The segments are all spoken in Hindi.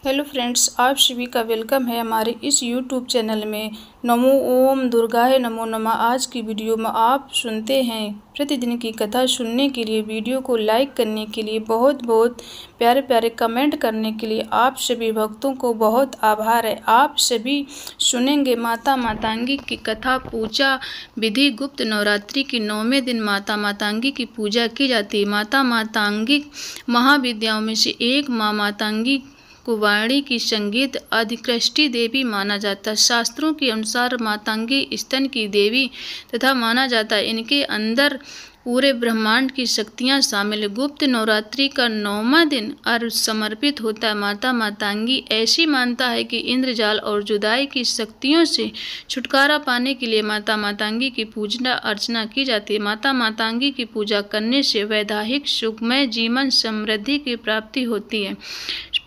हेलो फ्रेंड्स, आप सभी का वेलकम है हमारे इस यूट्यूब चैनल में। नमो ओम दुर्गाय नमो नमः। आज की वीडियो में आप सुनते हैं प्रतिदिन की कथा। सुनने के लिए, वीडियो को लाइक करने के लिए, बहुत बहुत प्यारे प्यारे कमेंट करने के लिए आप सभी भक्तों को बहुत आभार है। आप सभी सुनेंगे माता मातंगी की कथा। पूजा विधि। गुप्त नवरात्रि के 9वें दिन माता मातंगी की पूजा की जाती है। माता मातंगी महाविद्याओं में से एक माँ मातंगी को वाणी की संगीत अधिकृष्टि देवी माना जाता है। शास्त्रों के अनुसार मातंगी स्तन की देवी तथा माना जाता है। इनके अंदर पूरे ब्रह्मांड की शक्तियां शामिल है। गुप्त नवरात्रि का 9वां दिन अर्घ समर्पित होता है। माता मातंगी ऐसी मानता है कि इंद्रजाल और जुदाई की शक्तियों से छुटकारा पाने के लिए माता मातंगी की पूजा अर्चना की जाती है। माता मातंगी की पूजा करने से वैवाहिक सुखमय जीवन समृद्धि की प्राप्ति होती है।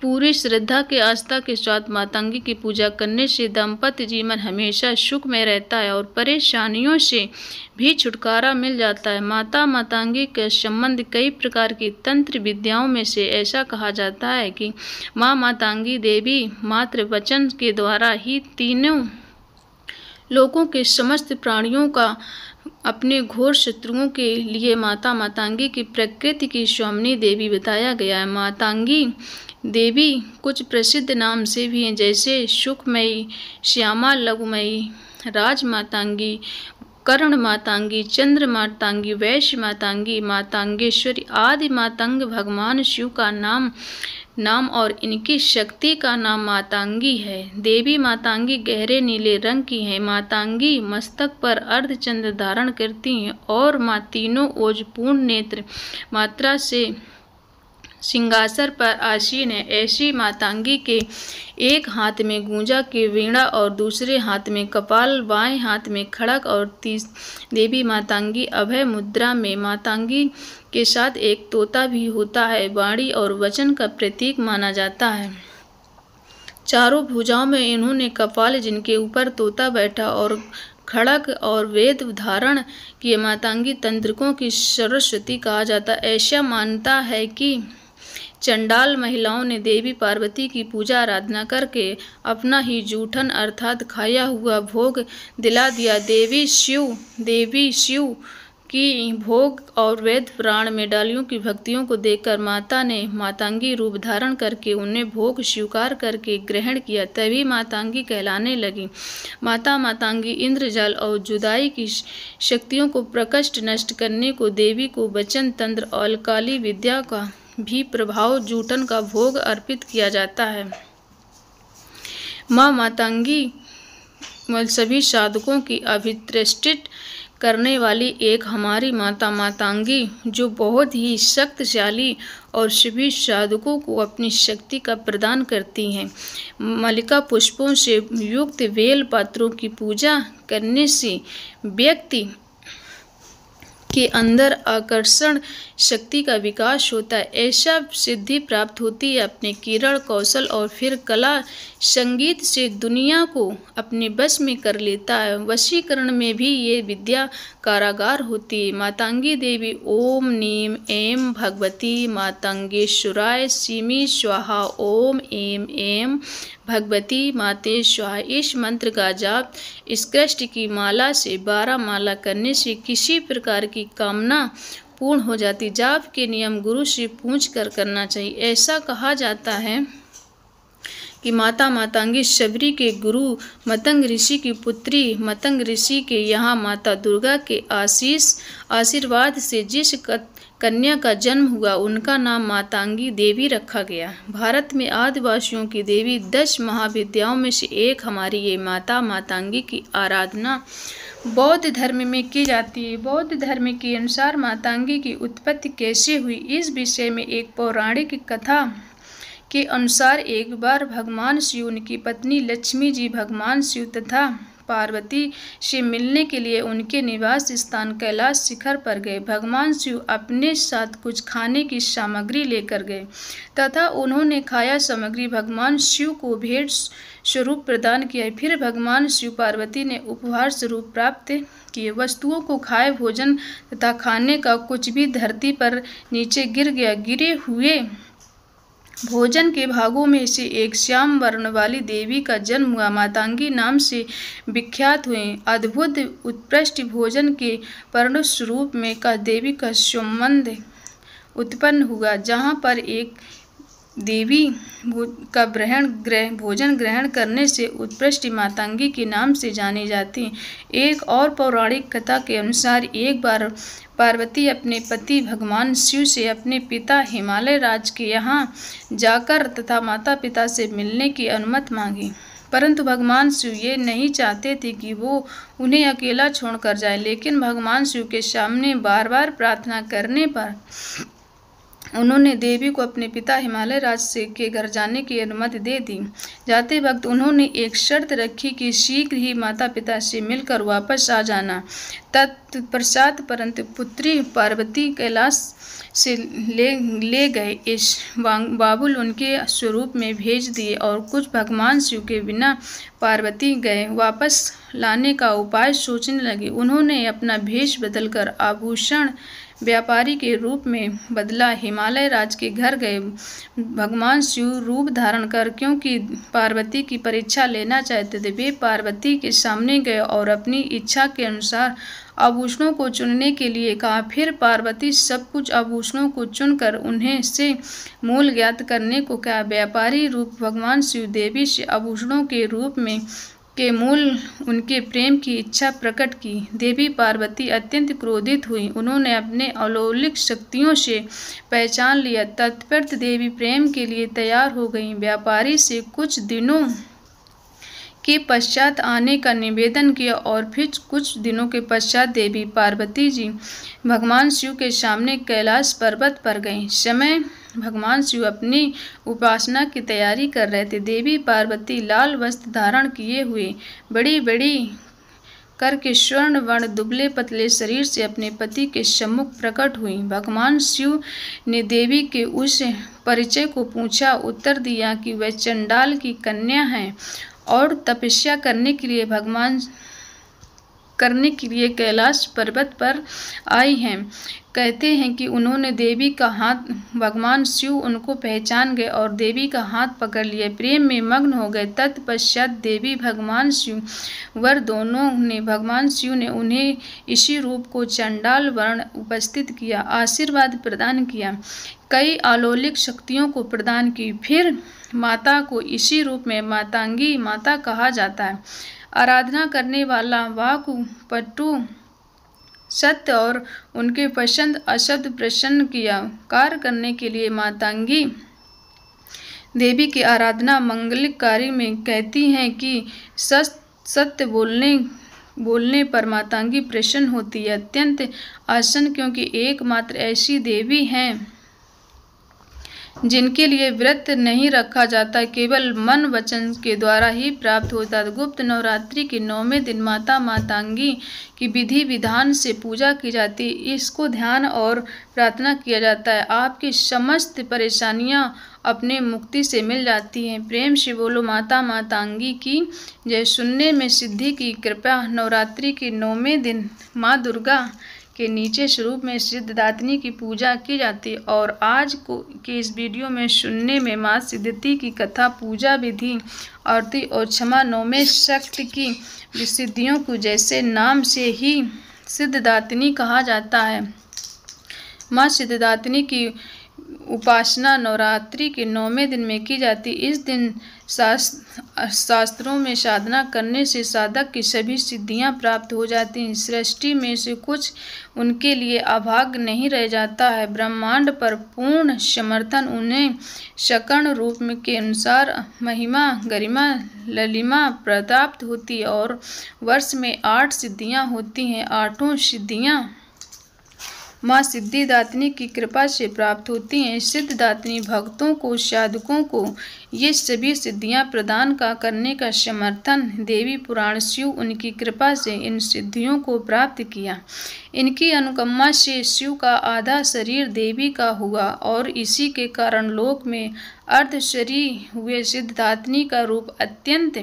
पूरी श्रद्धा के आस्था के साथ मातंगी की पूजा करने से दाम्पत्य जीवन हमेशा सुख में रहता है और परेशानियों से भी छुटकारा मिल जाता है। माता मातंगी का संबंध कई प्रकार की तंत्र विद्याओं में से ऐसा कहा जाता है कि माँ मातंगी देवी मात्र वचन के द्वारा ही तीनों लोगों के समस्त प्राणियों का अपने घोर शत्रुओं के लिए माता मातंगी की प्रकृति की स्वामिनी देवी बताया गया है। मातंगी देवी कुछ प्रसिद्ध नाम से भी हैं, जैसे सुखमयी, श्यामा लघुमयी, राज मातंगी, कर्ण मातंगी, चंद्र मातंगी, वैश्य मातंगी, मातंगेश्वरी आदि। मातंग भगवान शिव का नाम और इनकी शक्ति का नाम मातंगी है। देवी मातंगी गहरे नीले रंग की हैं। मातंगी मस्तक पर अर्धचंद्र धारण करती हैं और तीनों ओजपूर्ण नेत्र मात्रा से सिंहासन पर आसीन है। ऐसी मातंगी के एक हाथ में गूंजा की वीणा और दूसरे हाथ में कपाल, बाएं हाथ में खड़ग और देवी मातंगी अभय मुद्रा में। मातंगी के साथ एक तोता भी होता है। वाणी और वचन का प्रतीक माना जाता है। चारों भुजाओं में इन्होंने कपाल जिनके ऊपर तोता बैठा और खड़ग और वेद धारण किए। मातंगी तंत्रिकों की सरस्वती कहा जाता है। ऐसा मानता है कि चंडाल महिलाओं ने देवी पार्वती की पूजा आराधना करके अपना ही जूठन अर्थात खाया हुआ भोग दिला दिया। देवी शिव की भोग और वेद पुराण में डालियों की भक्तियों को देखकर माता ने मातंगी रूप धारण करके उन्हें भोग स्वीकार करके ग्रहण किया, तभी मातंगी कहलाने लगी। माता मातंगी इंद्रजाल और जुदाई की शक्तियों को प्रकट नष्ट करने को देवी को वचन तंत्र और काली विद्या का भी प्रभाव जूठन का भोग अर्पित किया जाता है। माँ मातंगी सभी साधकों की अभितृष्टित करने वाली एक हमारी माता मातंगी जो बहुत ही शक्तिशाली और सभी साधकों को अपनी शक्ति का प्रदान करती हैं। मल्लिका पुष्पों से युक्त बेल पात्रों की पूजा करने से व्यक्ति के अंदर आकर्षण शक्ति का विकास होता है। ऐसा सिद्धि प्राप्त होती है। अपने किरण कौशल और फिर कला संगीत से दुनिया को अपने बस में कर लेता है। वशीकरण में भी ये विद्या कारागार होती है। मातंगी देवी ओम नीम ऐं भगवती मातंगेश्वराय सीमी स्वाहा ओम ऐं भगवती माते स्वाहा। इस मंत्र का जाप स्कृष्ट की माला से 12 माला करने से किसी प्रकार की कामना पूर्ण हो जाती। जाप के नियम गुरु से पूछ कर करना चाहिए। ऐसा कहा जाता है कि माता मातंगी शबरी के गुरु मतंग ऋषि की पुत्री मतंग ऋषि के यहाँ माता दुर्गा के आशीर्वाद से जिस कन्या का जन्म हुआ उनका नाम मातंगी देवी रखा गया। भारत में आदिवासियों की देवी 10 महाविद्याओं में से एक हमारी ये माता मातंगी की आराधना बौद्ध धर्म में की जाती है। बौद्ध धर्म के अनुसार मातंगी की उत्पत्ति कैसे हुई, इस विषय में एक पौराणिक कथा के अनुसार एक बार भगवान शिव उनकी पत्नी लक्ष्मी जी भगवान शिव तथा पार्वती से मिलने के लिए उनके निवास स्थान कैलाश शिखर पर गए। भगवान शिव अपने साथ कुछ खाने की सामग्री लेकर गए तथा उन्होंने खाया सामग्री भगवान शिव को भेंट स्वरूप प्रदान किया। फिर भगवान शिव पार्वती ने उपहार स्वरूप प्राप्त किए वस्तुओं को खाए भोजन तथा खाने का कुछ भी धरती पर नीचे गिर गया। गिरे हुए भोजन के भागों में से एक श्याम वर्ण वाली देवी का जन्म हुआ। मातंगी नाम से विख्यात हुए। अद्भुत उत्कृष्ट भोजन के परिणतस्वरूप में का देवी का संबंध उत्पन्न हुआ, जहाँ पर एक देवी का भोजन ग्रहण करने से उत्कृष्ट मातंगी के नाम से जानी जाती। एक और पौराणिक कथा के अनुसार एक बार पार्वती अपने पति भगवान शिव से अपने पिता हिमालय राज के यहाँ जाकर तथा माता पिता से मिलने की अनुमति मांगी, परंतु भगवान शिव ये नहीं चाहते थे कि वो उन्हें अकेला छोड़कर जाए। लेकिन भगवान शिव के सामने बार बार प्रार्थना करने पर उन्होंने देवी को अपने पिता हिमालय राज से के घर जाने की अनुमति दे दी। जाते वक्त उन्होंने एक शर्त रखी कि शीघ्र ही माता पिता से मिलकर वापस आ जाना। तत्पश्चात परंतु पुत्री पार्वती कैलाश से ले गए इस बाबुल उनके स्वरूप में भेज दिए और कुछ भगवान शिव के बिना पार्वती गए वापस लाने का उपाय सोचने लगे। उन्होंने अपना भेष बदलकर आभूषण व्यापारी के रूप में बदला। हिमालय राज के घर गए। भगवान शिव रूप धारण कर क्योंकि पार्वती की परीक्षा लेना चाहते थे, वे पार्वती के सामने गए और अपनी इच्छा के अनुसार आभूषणों को चुनने के लिए कहा। फिर पार्वती सब कुछ आभूषणों को चुनकर उन्हें से मूल ज्ञात करने को कहा। व्यापारी रूप भगवान शिव देवी से आभूषणों के रूप में के मूल उनके प्रेम की इच्छा प्रकट की। देवी पार्वती अत्यंत क्रोधित हुई। उन्होंने अपने अलौकिक शक्तियों से पहचान लिया। तत्परत देवी प्रेम के लिए तैयार हो गईं। व्यापारी से कुछ दिनों के पश्चात आने का निवेदन किया और फिर कुछ दिनों के पश्चात देवी पार्वती जी भगवान शिव के सामने कैलाश पर्वत पर गईं। समय भगवान शिव अपनी उपासना की तैयारी कर रहे थे। देवी पार्वती लाल वस्त्र धारण किए हुए बड़ी बड़ी करके स्वर्ण वर्ण दुबले पतले शरीर से अपने पति के सम्मुख प्रकट हुई। भगवान शिव ने देवी के उस परिचय को पूछा। उत्तर दिया कि वह चंडाल की कन्या है और तपस्या करने के लिए कैलाश पर्वत पर आई हैं। कहते हैं कि उन्होंने देवी का हाथ भगवान शिव उनको पहचान गए और देवी का हाथ पकड़ लिए, प्रेम में मग्न हो गए। तत्पश्चात देवी भगवान शिव वर दोनों ने भगवान शिव ने उन्हें इसी रूप को चंडाल वर्ण उपस्थित किया, आशीर्वाद प्रदान किया, कई अलौकिक शक्तियों को प्रदान की। फिर माता को इसी रूप में मातंगी माता कहा जाता है। आराधना करने वाला वाक्पटु सत्य और उनके पसंद अशब्द प्रसन्न किया कार्य करने के लिए मातंगी देवी की आराधना मंगलिक कार्य में कहती हैं कि सत्य बोलने पर मातंगी प्रसन्न होती है। अत्यंत आसन क्योंकि एकमात्र ऐसी देवी हैं जिनके लिए व्रत नहीं रखा जाता, केवल मन वचन के द्वारा ही प्राप्त होता है। गुप्त नवरात्रि के 9वें दिन माता मातंगी की विधि विधान से पूजा की जाती है। इसको ध्यान और प्रार्थना किया जाता है। आपकी समस्त परेशानियां अपने मुक्ति से मिल जाती हैं। प्रेम से बोलो माता मातंगी की जय। सुनने में सिद्धि की कृपा। नवरात्रि के 9वें दिन माँ दुर्गा के नीचे स्वरूप में सिद्धिदात्री की पूजा की जाती है। और आज के इस वीडियो में सुनने में माँ सिद्धि की कथा, पूजा विधि, आरती और क्षमा 9वें शक्ति की सिद्धियों को जैसे नाम से ही सिद्धिदात्री कहा जाता है। माँ सिद्धिदात्री की उपासना नवरात्रि के 9वें दिन में की जाती। इस दिन शास्त्रों में साधना करने से साधक की सभी सिद्धियां प्राप्त हो जाती हैं। सृष्टि में से कुछ उनके लिए अभाग्य नहीं रह जाता है। ब्रह्मांड पर पूर्ण समर्थन उन्हें सकर्ण रूप के अनुसार महिमा गरिमा ललिमा प्राप्त होती है और वर्ष में 8 सिद्धियां होती हैं। 8 सिद्धियां माँ सिद्धिदात्री की कृपा से प्राप्त होती हैं। सिद्धिदात्री भक्तों को साधकों को ये सभी सिद्धियां प्रदान करने का समर्थन देवी पुराण शिव उनकी कृपा से इन सिद्धियों को प्राप्त किया। इनकी अनुकंपा से शिव का आधा शरीर देवी का हुआ और इसी के कारण लोक में अर्धशरीर हुए। सिद्धिदात्री का रूप अत्यंत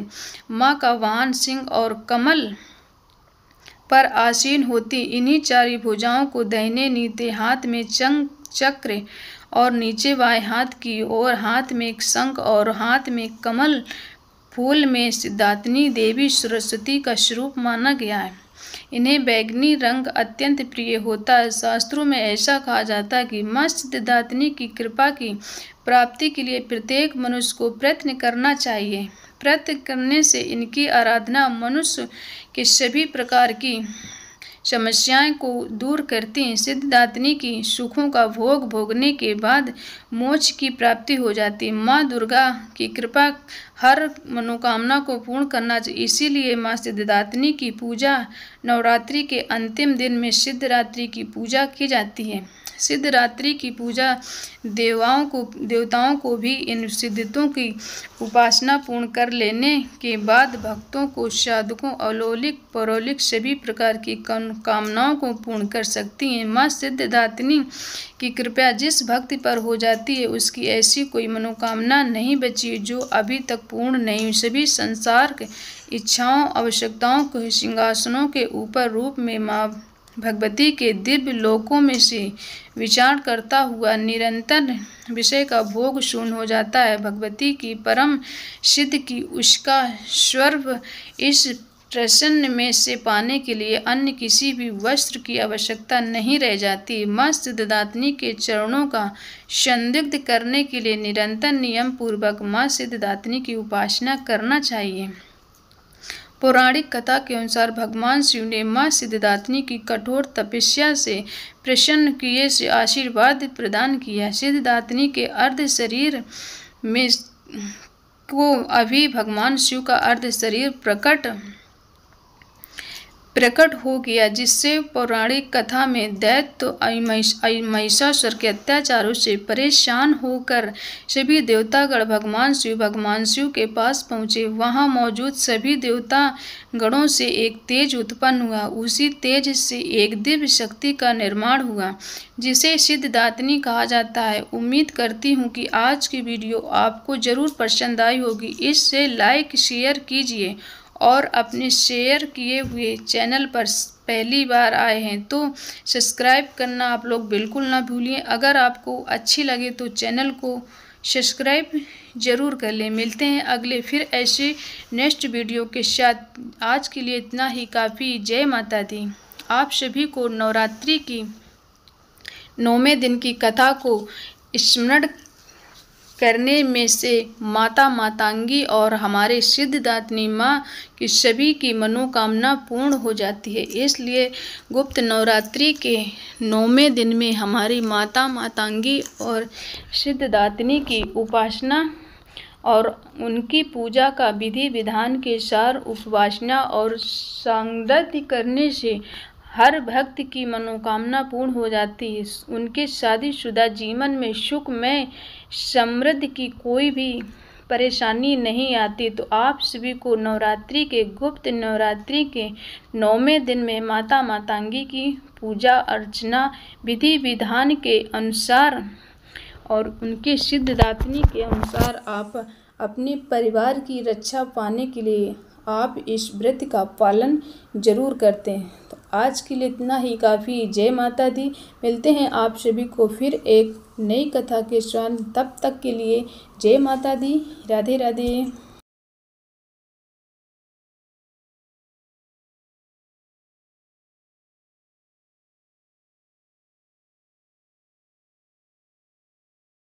माँ का वाहन सिंह और कमल पर आसीन होती। इन्हीं चारी भुजाओं को दाहिने नीते हाथ में चक्र और नीचे बाएं हाथ की ओर हाथ में एक शंख और हाथ में कमल फूल में सिद्धार्थनी देवी सरस्वती का स्वरूप माना गया है। इन्हें बैंगनी रंग अत्यंत प्रिय होता है। शास्त्रों में ऐसा कहा जाता है कि माँ सिद्धार्थनी की कृपा की प्राप्ति के लिए प्रत्येक मनुष्य को प्रयत्न करना चाहिए। प्रयत्न करने से इनकी आराधना मनुष्य के सभी प्रकार की समस्याएं को दूर करती हैं। सिद्धार्थनी की सुखों का भोग भोगने के बाद मोक्ष की प्राप्ति हो जाती है। माँ दुर्गा की कृपा हर मनोकामना को पूर्ण करना चाहिए। इसीलिए माँ सिद्धार्थनी की पूजा नवरात्रि के अंतिम दिन में सिद्धरात्रि की पूजा की जाती है। सिद्धरात्रि की पूजा देवताओं को भी इन सिद्धों की उपासना पूर्ण कर लेने के बाद भक्तों को साधकों अलौकिक परौलिक सभी प्रकार की कामनाओं को पूर्ण कर सकती हैं। माँ सिद्धार्थनी की कृपा जिस भक्ति पर हो जाती है उसकी ऐसी कोई मनोकामना नहीं बची जो अभी तक पूर्ण नहीं हुई। सभी संसार के इच्छाओं आवश्यकताओं को सिंहासनों के ऊपर रूप में माँ भगवती के दिव्य लोकों में से विचार करता हुआ निरंतर विषय का भोग शून्य हो जाता है। भगवती की परम सिद्ध की उसका स्वर्ग इस प्रसन्न में से पाने के लिए अन्य किसी भी वस्त्र की आवश्यकता नहीं रह जाती। माँ सिद्धार्थनी के चरणों का संदिग्ध करने के लिए निरंतर नियम पूर्वक माँ सिद्धार्थनी की उपासना करना चाहिए। पौराणिक कथा के अनुसार भगवान शिव ने माँ सिद्धार्थनी की कठोर तपस्या से प्रसन्न किए से आशीर्वाद प्रदान किया। सिद्धार्थनी के अर्ध शरीर में को अभी भगवान शिव का अर्ध शरीर प्रकट हो गया, जिससे पौराणिक कथा में दैत्य महिषासुर के अत्याचारों से परेशान होकर सभी देवतागण भगवान शिव के पास पहुँचे। वहाँ मौजूद सभी देवता गणों से एक तेज उत्पन्न हुआ। उसी तेज से एक दिव्य शक्ति का निर्माण हुआ जिसे सिद्धार्थनी कहा जाता है। उम्मीद करती हूँ कि आज की वीडियो आपको ज़रूर पसंद आई होगी। इससे लाइक शेयर कीजिए और अपने शेयर किए हुए चैनल पर पहली बार आए हैं तो सब्सक्राइब करना आप लोग बिल्कुल ना भूलिए। अगर आपको अच्छी लगे तो चैनल को सब्सक्राइब ज़रूर कर लें। मिलते हैं अगले फिर ऐसे नेक्स्ट वीडियो के साथ। आज के लिए इतना ही काफ़ी। जय माता दी। आप सभी को नवरात्रि की 9वें दिन की कथा को स्मरण करने में से माता मातंगी और हमारे सिद्धार्थनी माँ की सभी की मनोकामना पूर्ण हो जाती है। इसलिए गुप्त नवरात्रि के 9वें दिन में हमारी माता मातंगी और सिद्धार्थनी की उपासना और उनकी पूजा का विधि विधान के सार उपासना और संगति करने से हर भक्त की मनोकामना पूर्ण हो जाती है। उनके शादीशुदा जीवन में सुख में समृद्धि की कोई भी परेशानी नहीं आती। तो आप सभी को नवरात्रि के गुप्त नवरात्रि के 9वें दिन में माता मातंगी की पूजा अर्चना विधि विधान के अनुसार और उनके सिद्धार्थनी के अनुसार आप अपने परिवार की रक्षा पाने के लिए आप इस व्रत का पालन जरूर करते हैं। तो आज के लिए इतना ही काफ़ी। जय माता दी। मिलते हैं आप सभी को फिर एक नई कथा के साथ। तब तक के लिए जय माता दी। राधे राधे।